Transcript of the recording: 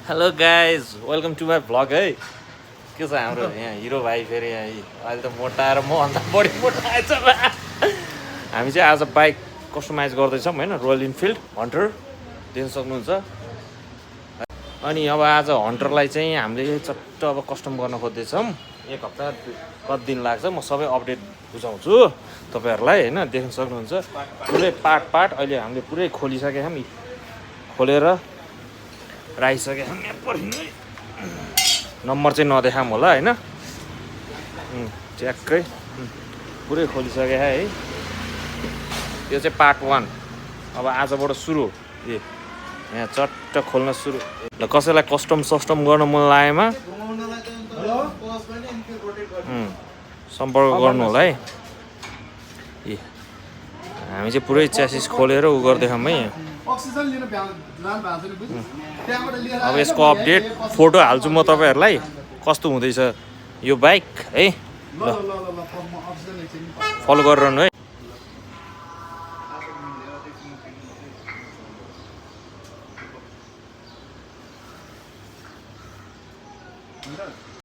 hello guys welcome to my vlog है के छ हाम्रो यहाँ हिरो भाइ फेरि यहाँ अहिले त मोटाएर मभन्दा बढी मोटा आएछ हामी चाहिँ आज बाइक कस्टमाइज गर्दैछौँ होइन रोयल इनफिल्ड हन्टर देख्न सक्नुहुन्छ अनि अब आज हन्टरलाई चाहिँ हामीले चट्ट अब कस्टम गर्न खोज्दैछौँ एक हप्ता कति दिन लाग्छ म सबै अपडेट बुझाउँछु तपाईँहरूलाई होइन देख्न सक्नुहुन्छ पुरै पार्ट अहिले हामीले पुरै खोलिसकेका छौँ खोलेर राखिसकेका छौँ नम्बर चाहिँ नदेखाऊँ होला होइन ट्याक्कै पुरै खोलिसकेका है यो चाहिँ पार्ट 1 अब आजबाट सुरु यहाँ चट्ट खोल्न सुरु ल कसैलाई कस्टम सस्टम गर्न मन लागेमा सम्पर्क गर्नु होला है हामी चाहिँ पुरै च्यासिस खोलेर उ गर्दैछौँ है अब यसको अपडेट फोटो हाल्छु म तपाईँहरूलाई कस्तो हुँदैछ यो बाइक है ल फलो गरिरहनु है